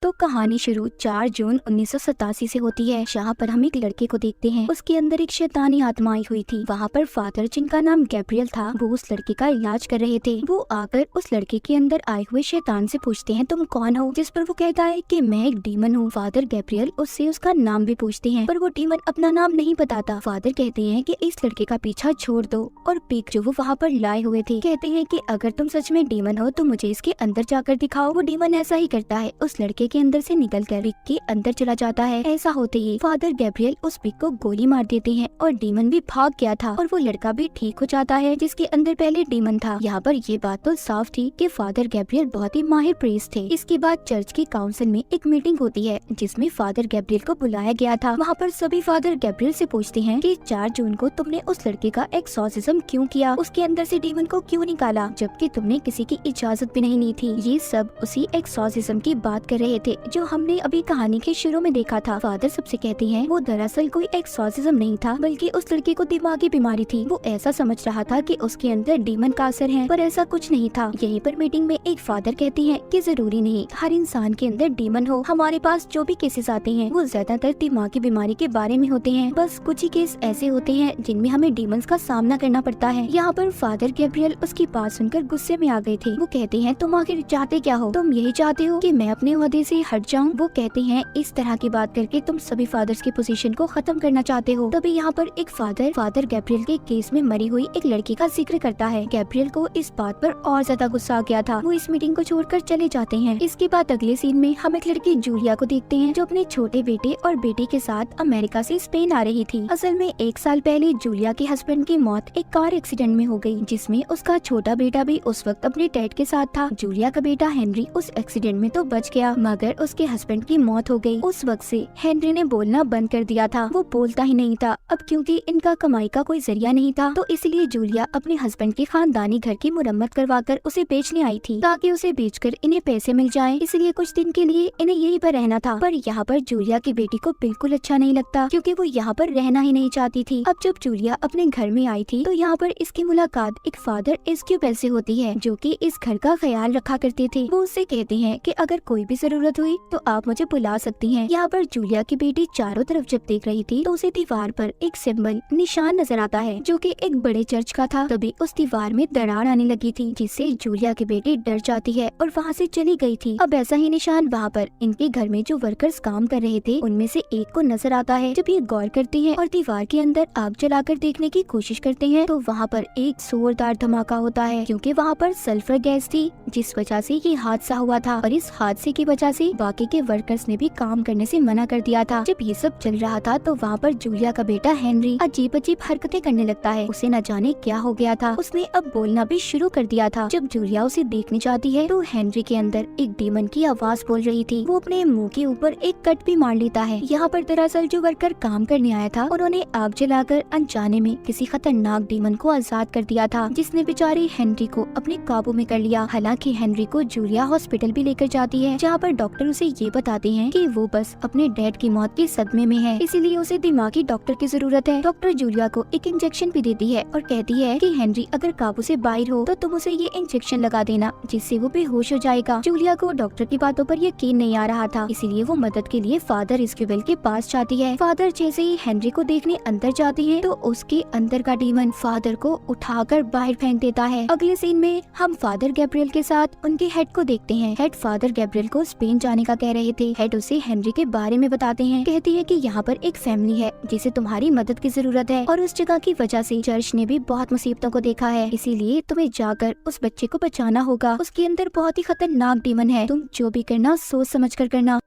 तो कहानी शुरू 4 जून 1987 से होती है, जहाँ पर हम एक लड़के को देखते हैं। उसके अंदर एक शैतानी आत्मा आई हुई थी। वहाँ पर फादर, जिनका नाम गैब्रियल था, वो उस लड़के का इलाज कर रहे थे। वो आकर उस लड़के के अंदर आए हुए शैतान से पूछते हैं, तुम कौन हो? जिस पर वो कहता है कि मैं एक डीमन हूँ। फादर गैब्रियल उससे उसका नाम भी पूछते हैं, पर वो डीमन अपना नाम नहीं बताता। फादर कहते हैं कि इस लड़के का पीछा छोड़ दो, और पिक जो वो वहाँ पर लाए हुए थे कहते हैं कि अगर तुम सच में डीमन हो तो मुझे इसके अंदर जाकर दिखाओ। वो डीमन ऐसा ही करता है, उस लड़के के अंदर से निकलकर पिक के अंदर चला जाता है। ऐसा होते ही फादर गैब्रियल उस पिक को गोली मार देते हैं और डीमन भी भाग गया था और वो लड़का भी ठीक हो जाता है जिसके अंदर पहले डीमन था। यहाँ पर ये बात तो साफ थी कि फादर गैब्रियल बहुत ही माहिर प्रीस्ट थे। इसके बाद चर्च की काउंसिल में एक मीटिंग होती है जिसमें फादर गैब्रियल को बुलाया गया था। वहाँ पर सभी फादर गैब्रियल से पूछते हैं कि 4 जून को तुमने उस लड़के का एक्सॉर्सिज्म क्यों किया, उसके अंदर से डीमन को क्यों निकाला, जबकि तुमने किसी की इजाजत भी नहीं ली थी। ये सब उसी एक्सॉर्सिज्म की बात कर रहे थे जो हमने अभी कहानी के शुरू में देखा था। फादर सबसे कहते हैं वो दरअसल कोई एक्सॉर्सिज्म नहीं था, बल्कि उस लड़के को दिमागी बीमारी थी। वो ऐसा समझ रहा था कि उसके अंदर डीमन का असर है, पर ऐसा कुछ नहीं था। यहीं पर मीटिंग में एक फादर कहते हैं कि जरूरी नहीं हर इंसान के अंदर डीमन हो। हमारे पास जो भी केसेस आते हैं वो ज्यादातर दिमागी बीमारी के बारे में होते हैं। बस कुछ ही केस ऐसे होते हैं जिनमें हमें डीमंस का सामना करना पड़ता है। यहाँ पर फादर गैब्रियल उसकी बात सुनकर गुस्से में आ गए थे। वो कहते हैं तुम आखिर चाहते क्या हो? तुम यही चाहते हो कि मैं अपने ओहदे से हट जाऊं? वो कहते हैं इस तरह की बात करके तुम सभी फादर्स की पोजीशन को खत्म करना चाहते हो। तभी यहाँ पर एक फादर गैब्रियल के केस में मरी हुई एक लड़की का जिक्र करता है। गैब्रियल को इस बात पर और ज्यादा गुस्सा आ गया था। वो इस मीटिंग को छोड़कर चले जाते हैं। इसके बाद अगले सीन में हम एक लड़की जूलिया को देखते हैं जो अपने छोटे बेटे और बेटी के साथ अमेरिका से स्पेन आ रही थी। असल में 1 साल पहले जूलिया के हस्बैंड की मौत एक कार एक्सीडेंट में हो गई, जिसमें उसका छोटा बेटा भी उस वक्त अपने डैड के साथ था। जूलिया का बेटा हेनरी उस एक्सीडेंट में तो बच गया, मगर उसके हस्बैंड की मौत हो गई। उस वक्त से हेनरी ने बोलना बंद कर दिया था। वो बोलता ही नहीं था। अब क्योंकि इनका कमाई का कोई जरिया नहीं था, तो इसलिए जूलिया अपने हस्बैंड के खानदानी घर की मुरम्मत करवाकर उसे बेचने आई थी, ताकि उसे बेचकर इन्हें पैसे मिल जाएं। इसलिए कुछ दिन के लिए इन्हें यहीं पर रहना था। पर यहाँ पर जूलिया की बेटी को बिल्कुल अच्छा नहीं लगता, क्योंकि वो यहाँ पर रहना ही नहीं चाहती थी। अब जब जूलिया अपने घर में आई थी तो यहाँ पर इसकी मुलाकात एक फादर एस्क्यूबेल से होती है, जो कि इस घर का ख्याल रखा करते थे। वो उससे कहते हैं कि अगर कोई भी जरूरत हुई तो आप मुझे बुला सकती हैं। यहाँ पर जूलिया की बेटी चारों तरफ जब देख रही थी तो उसे दीवार पर एक सिंबल निशान नजर आता है, जो कि एक बड़े चर्च का था। तभी उस दीवार में दरार आने लगी थी, जिससे जूलिया की बेटी डर जाती है और वहाँ से चली गई थी। अब ऐसा ही निशान वहाँ पर इनके घर में जो वर्कर्स काम कर रहे थे उनमें से एक को नजर आता है। जब ये गौर करती है और दीवार के अंदर आग जलाकर देखने की कोशिश करते हैं तो वहाँ पर एक जोरदार धमाका होता है, क्योंकि वहाँ पर सल्फर गैस थी, जिस वजह से ये हादसा हुआ था। और इस हादसे की वजह से बाकी के वर्कर्स ने भी काम करने से मना कर दिया था। जब ये सब चल रहा था तो वहाँ पर जूलिया का बेटा हेनरी अजीब अजीब हरकतें करने लगता है। उसे न जाने क्या हो गया था, उसने अब बोलना भी शुरू कर दिया था। जब जूलिया उसे देखने जाती है तो हेनरी के अंदर एक डीमन की आवाज बोल रही थी। वो अपने मुंह के ऊपर एक कट भी मार लेता है। यहाँ पर दरअसल जो वर्कर काम करने आया था उन्होंने आग जलाकर अनजाने में किसी खतरनाक डीमन को आजाद कर दिया था, जिसने बेचारे हेनरी को अपने काबू में कर लिया। हालांकि हेनरी को जूलिया हॉस्पिटल भी लेकर जाती है, जहाँ पर डॉक्टर उसे ये बताते हैं कि वो बस अपने डैड की मौत के सदमे में है, इसीलिए उसे दिमागी डॉक्टर की जरूरत है। डॉक्टर जूलिया को एक इंजेक्शन भी देती है और कहती है कि हेनरी अगर काबू से बाहर हो तो तुम उसे ये इंजेक्शन लगा देना, जिससे वो बेहोश हो जाएगा। जूलिया को डॉक्टर की बातों पर यकीन नहीं आ रहा था, इसीलिए वो मदद के लिए फादर एस्क्यूबेल के पास जाती है। फादर जैसे ही हेनरी को देखने अंदर जाते हैं तो उसके अंदर का डीमन फादर को उठाकर बाहर फेंक देता है। अगले सीन में हम फादर गैब्रियल के साथ उनके हेड को देखते हैं। हेड फादर गैब्रियल को स्पेन जाने का कह रहे थे। हेड उसे हेनरी के बारे में बताते हैं। कहती है कि यहाँ पर एक फैमिली है जिसे तुम्हारी मदद की जरूरत है, और उस जगह की वजह से चर्च ने भी बहुत मुसीबतों को देखा है, इसीलिए तुम्हें जाकर उस बच्चे को बचाना होगा। उसके अंदर बहुत ही खतरनाक डीमन है, तुम जो भी करना सोच समझ कर करना।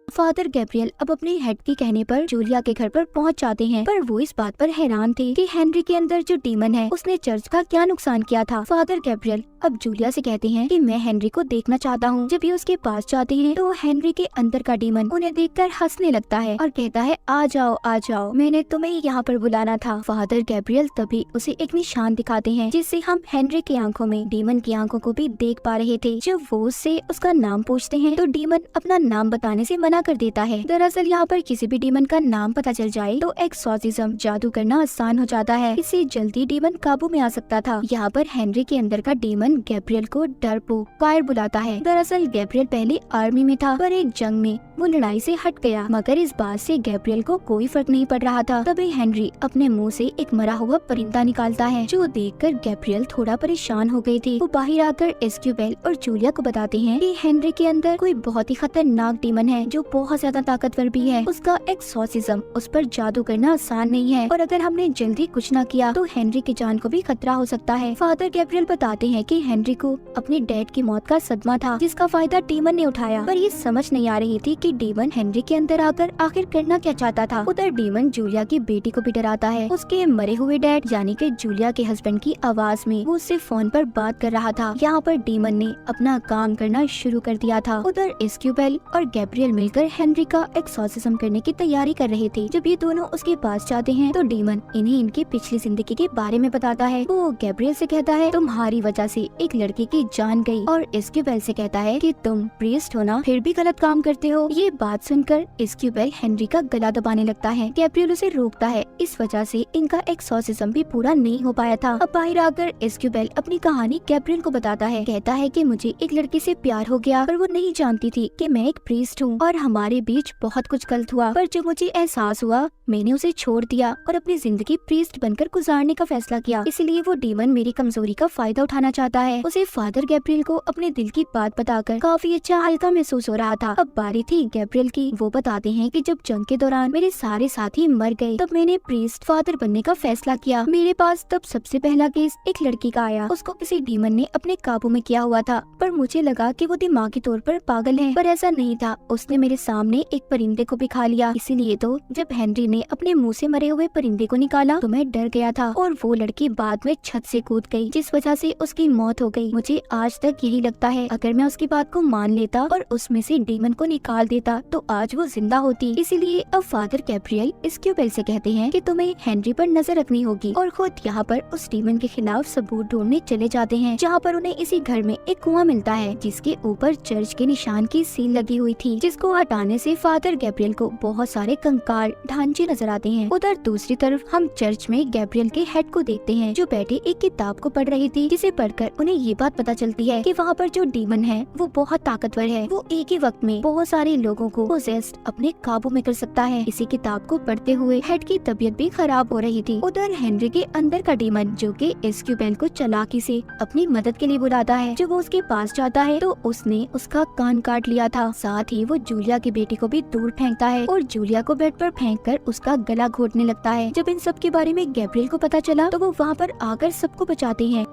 फादर गैब्रियल अब अपने हेड के कहने पर जूलिया के घर पर पहुंच जाते हैं, पर वो इस बात पर हैरान थे कि हेनरी के अंदर जो डीमन है उसने चर्च का क्या नुकसान किया था। फादर गैब्रियल अब जूलिया से कहते हैं कि मैं हेनरी को देखना चाहता हूँ। जब ये उसके पास जाते हैं तो हेनरी के अंदर का डीमन उन्हें देखकर हंसने लगता है और कहता है आ जाओ, मैंने तुम्हें यहाँ पर बुलाना था। फादर गैब्रियल तभी उसे एक निशान दिखाते हैं, जिससे हम हेनरी की आंखों में डीमन की आंखों को भी देख पा रहे थे। जब वो उससे उसका नाम पूछते हैं तो डीमन अपना नाम बताने से मना मना कर देता है। दरअसल यहाँ पर किसी भी डीमन का नाम पता चल जाए तो एक्सॉर्सिज्म जादू करना आसान हो जाता है, इससे जल्दी डीमन काबू में आ सकता था। यहाँ पर हेनरी के अंदर का डीमन गैब्रियल को डरपोक फायर बुलाता है। दरअसल गैब्रियल पहले आर्मी में था, पर एक जंग में वो लड़ाई से हट गया, मगर इस बात से गैब्रियल को कोई फर्क नहीं पड़ रहा था। तभी हेनरी अपने मुंह से एक मरा हुआ परिंदा निकालता है, जो देखकर गैब्रियल थोड़ा परेशान हो गई थी। वो बाहर आकर एस्क्यूबेल और जूलिया को बताते हैं कि हेनरी के अंदर कोई बहुत ही खतरनाक डीमन है, जो बहुत ज्यादा ताकतवर भी है। उसका एक्सॉर्सिज्म उस पर जादू करना आसान नहीं है, और अगर हमने जल्दी कुछ न किया तो हेनरी की जान को भी खतरा हो सकता है। फादर गैब्रियल बताते हैं कि हेनरी को अपने डैड की मौत का सदमा था, जिसका फायदा डीमन ने उठाया, पर ये समझ नहीं आ रही थी कि डीमन हेनरी के अंदर आकर आखिर करना क्या चाहता था। उधर डीमन जूलिया की बेटी को भी डराता है। उसके मरे हुए डैड यानी कि जूलिया के हस्बैंड की आवाज में वो उससे फोन पर बात कर रहा था। यहाँ पर डीमन ने अपना काम करना शुरू कर दिया था। उधर एस्क्यूबेल और गैब्रियल मिलकर हेनरी का एक्सॉर्सिज्म करने की तैयारी कर रहे थे। जब ये दोनों उसके पास जाते हैं तो डीमन इन्हें इनकी पिछली जिंदगी के बारे में बताता है। वो गैब्रियल से कहता है तुम्हारी वजह से एक लड़के की जान गई, और एस्क्यूबेल से कहता है कि तुम प्रीस्ट हो ना, फिर भी गलत काम करते हो। ये बात सुनकर एस्क्यूबेल हेनरी का गला दबाने लगता है। गैब्रियल उसे रोकता है, इस वजह से इनका एक्सॉर्सिज्म भी पूरा नहीं हो पाया था। अब बाहर आकर एस्क्यूबेल अपनी कहानी गैब्रियल को बताता है। कहता है कि मुझे एक लड़की से प्यार हो गया, पर वो नहीं जानती थी कि मैं एक प्रीस्ट हूँ, और हमारे बीच बहुत कुछ गलत हुआ, पर जब मुझे एहसास हुआ मैंने उसे छोड़ दिया और अपनी जिंदगी प्रीस्ट बनकर गुजारने का फैसला किया। इसलिए वो डीमन मेरी कमजोरी का फायदा उठाना चाहता है। उसे फादर गैब्रियल को अपने दिल की बात बताकर काफी अच्छा हल्का महसूस हो रहा था। अब बारी थी गैब्रियल की। वो बताते हैं कि जब जंग के दौरान मेरे सारे साथी मर गए, तब मैंने प्रीस्ट फादर बनने का फैसला किया। मेरे पास तब सबसे पहला केस एक लड़की का आया। उसको किसी डीमन ने अपने काबू में किया हुआ था, पर मुझे लगा कि वो दिमागी तौर पर पागल है, पर ऐसा नहीं था। उसने मेरे सामने एक परिंदे को भी खा लिया। इसीलिए तो जब हेनरी ने अपने मुंह से मरे हुए परिंदे को निकाला तो मैं डर गया था, और वो लड़की बाद में छत से कूद गई, जिस वजह से उसकी मौत हो गई। मुझे आज तक यही लगता है अगर मैं उसकी बात को मान लेता और उसमें से डीमन को निकाल देता तो आज वो जिंदा होती। इसीलिए अब फादर गैब्रियल एस्क्यूबेल से कहते हैं कि तुम्हें हेनरी पर नजर रखनी होगी, और खुद यहाँ पर उस डीमन के खिलाफ सबूत ढूंढने चले जाते हैं। जहाँ पर उन्हें इसी घर में एक कुआं मिलता है, जिसके ऊपर चर्च के निशान की सील लगी हुई थी, जिसको हटाने से फादर गैब्रियल को बहुत सारे कंकाल ढांचे नजर आते हैं। उधर दूसरी तरफ हम चर्च में गैब्रियल के हेड को देखते हैं, जो बैठे एक किताब को पढ़ रही थी, जिसे पढ़कर उन्हें ये बात पता चलती है कि वहाँ पर जो डीमन है वो बहुत ताकतवर है। वो एक ही वक्त में बहुत सारे लोगों को पोजेस्ड अपने काबू में कर सकता है। इसी किताब को पढ़ते हुए हेड की तबीयत भी खराब हो रही थी। उधर हेनरी के अंदर का डीमन, जो कि एस्क्यूबेल को चालाकी से अपनी मदद के लिए बुलाता है, जब वो उसके पास जाता है तो उसने उसका कान काट लिया था। साथ ही वो जूलिया की बेटी को भी दूर फेंकता है, और जूलिया को बेड पर फेंककर उसका गला घोटने लगता है। जब इन सब के बारे में गैब्रियल को पता चला तो वो वहाँ पर आकर सबको बचाते हैं।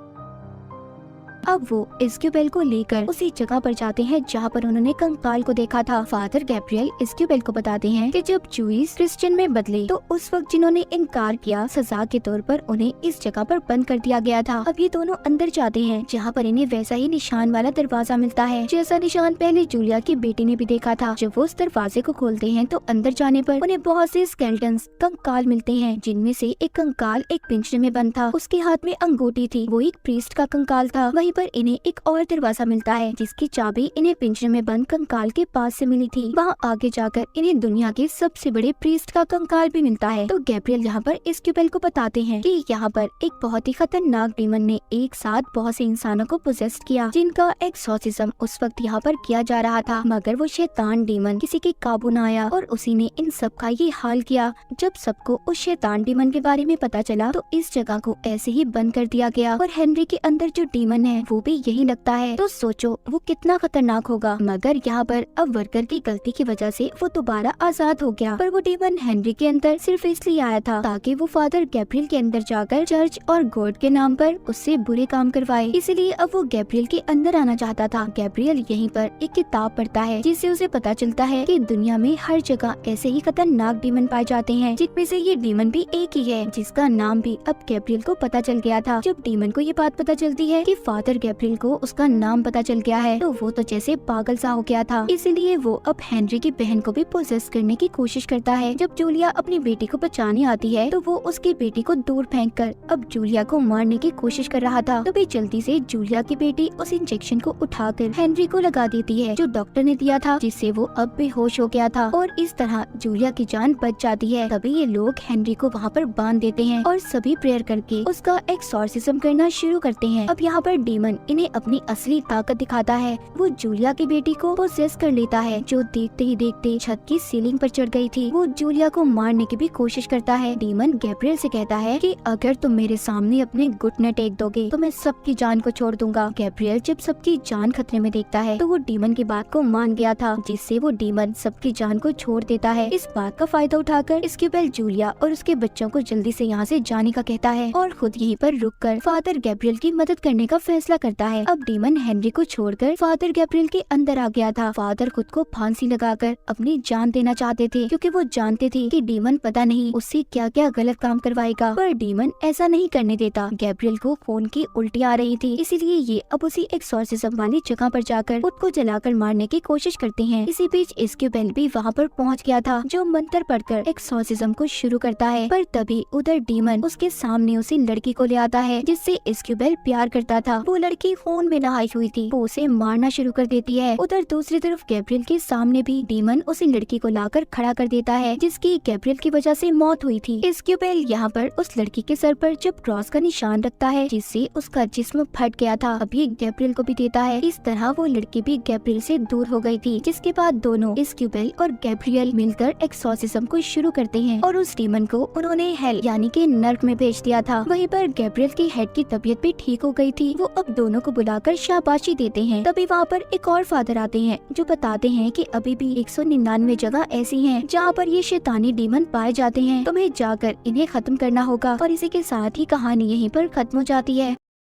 अब वो एस्क्यूबेल को लेकर उसी जगह पर जाते हैं जहाँ पर उन्होंने कंकाल को देखा था। फादर गैब्रियल एस्क्यूबेल को बताते हैं कि जब जूइस क्रिश्चियन में बदले तो उस वक्त जिन्होंने इनकार किया, सजा के तौर पर उन्हें इस जगह पर बंद कर दिया गया था। अब ये दोनों अंदर जाते हैं, जहाँ पर इन्हें वैसा ही निशान वाला दरवाजा मिलता है, जैसा निशान पहले जूलिया की बेटी ने भी देखा था। जब वो उस दरवाजे को खोलते हैं तो अंदर जाने पर उन्हें बहुत से स्केलेटन्स कंकाल मिलते हैं, जिनमें से एक कंकाल एक पिंजरे में बंद था। उसके हाथ में अंगूठी थी, वो एक प्रीस्ट का कंकाल था। वहीं पर इन्हें एक और दरवाजा मिलता है, जिसकी चाबी इन्हें पिंजरे में बंद कंकाल के पास से मिली थी। वहाँ आगे जाकर इन्हें दुनिया के सबसे बड़े प्रीस्ट का कंकाल भी मिलता है। तो गैब्रियल यहाँ पर एस्क्यूबेल को बताते हैं कि यहाँ पर एक बहुत ही खतरनाक डीमन ने एक साथ बहुत से इंसानों को पोजेस्ट किया, जिनका एक्सॉर्सिज्म उस वक्त यहाँ पर किया जा रहा था, मगर वो शैतान डीमन किसी के काबू न आया, और उसी ने इन सब का ये हाल किया। जब सबको उस शैतान डीमन के बारे में पता चला तो इस जगह को ऐसे ही बंद कर दिया गया, और हेनरी के अंदर जो डीमन है वो भी यही लगता है। तो सोचो वो कितना खतरनाक होगा। मगर यहाँ पर अब वर्कर की गलती की वजह से वो दोबारा आजाद हो गया, पर वो डीमन हेनरी के अंदर सिर्फ इसलिए आया था ताकि वो फादर गैब्रियल के अंदर जाकर चर्च और गॉड के नाम पर उससे बुरे काम करवाए। इसलिए अब वो गैब्रियल के अंदर आना चाहता था। गैब्रियल यहीं पर एक किताब पढ़ता है, जिससे उसे पता चलता है कि दुनिया में हर जगह ऐसे ही खतरनाक डीमन पाए जाते हैं, जिनमें से ये डीमन भी एक ही है, जिसका नाम भी अब गैब्रियल को पता चल गया था। जब डीमन को ये बात पता चलती है कि फादर फादर गैब्रियल को उसका नाम पता चल गया है तो वो तो जैसे पागल सा हो गया था। इसीलिए वो अब हेनरी की बहन को भी पोजेस करने की कोशिश करता है। जब जूलिया अपनी बेटी को बचाने आती है तो वो उसकी बेटी को दूर फेंककर अब जूलिया को मारने की कोशिश कर रहा था। तभी जल्दी से जूलिया की बेटी उस इंजेक्शन को उठाकर हेनरी को लगा देती है जो डॉक्टर ने दिया था, जिससे वो अब बेहोश हो गया था और इस तरह जूलिया की जान बच जाती है। तभी ये लोग हेनरी को वहाँ पर बांध देते हैं और सभी प्रेयर करके उसका एक्सॉर्सिज्म करना शुरू करते हैं। अब यहाँ पर डीमन इन्हें अपनी असली ताकत दिखाता है। वो जूलिया की बेटी को पोसेस कर लेता है जो देखते ही देखते छत की सीलिंग पर चढ़ गई थी। वो जूलिया को मारने की भी कोशिश करता है। डीमन गैब्रियल से कहता है कि अगर तुम मेरे सामने अपने घुटने टेक दोगे तो मैं सबकी जान को छोड़ दूंगा। गैब्रियल जब सबकी जान खतरे में देखता है तो वो डीमन की बात को मान गया था, जिससे वो डीमन सबकी जान को छोड़ देता है। इस बात का फायदा उठाकर इस्क्यूबेल जूलिया और उसके बच्चों को जल्दी से यहाँ से जाने का कहता है और खुद यहीं पर रुककर फादर गैब्रियल की मदद करने का फैसला करता है। अब डीमन हेनरी को छोड़कर फादर गैब्रियल के अंदर आ गया था। फादर खुद को फांसी लगाकर अपनी जान देना चाहते थे क्योंकि वो जानते थे कि डीमन पता नहीं उससे क्या क्या गलत काम करवाएगा, पर डीमन ऐसा नहीं करने देता। गैब्रियल को खून की उल्टी आ रही थी, इसीलिए ये अब उसी एक्सॉर्सिज्म वाली जगह पर जाकर खुद को जलाकर मारने की कोशिश करते हैं। इसी बीच इस्क्यूबेल भी वहाँ पर पहुँच गया था जो मंत्र पढ़कर एक्सॉर्सिज्म को शुरू करता है, पर तभी उधर डीमन उसके सामने उसी लड़की को ले आता है जिससे इस्क्यूबेल प्यार करता था। वो लड़की खून में नहाई हुई थी। वो उसे मारना शुरू कर देती है। उधर दूसरी तरफ गैब्रियल के सामने भी डीमन उसी लड़की को लाकर खड़ा कर देता है जिसकी गैब्रियल की वजह से मौत हुई थी। इस्क्यूबेल यहाँ पर उस लड़की के सर पर जब क्रॉस का निशान रखता है जिससे उसका जिस्म फट गया था, अभी गैब्रियल को भी देता है। इस तरह वो लड़की भी गैब्रियल से दूर हो गई थी, जिसके बाद दोनों इस्क्यूबेल और गैब्रियल मिलकर एक्सॉर्सिज्म को शुरू करते हैं और उस डीमन को उन्होंने हेल यानी कि नर्क में भेज दिया था। वहीं पर गैब्रियल की हेड की तबीयत भी ठीक हो गई थी। वो अब दोनों को बुलाकर शाबाशी देते हैं। तभी वहाँ पर एक और फादर आते हैं जो बताते हैं कि अभी भी 199 जगह ऐसी हैं जहाँ पर ये शैतानी डीमन पाए जाते हैं। तुम्हें जाकर इन्हें खत्म करना होगा और इसी के साथ ही कहानी यहीं पर खत्म हो जाती है।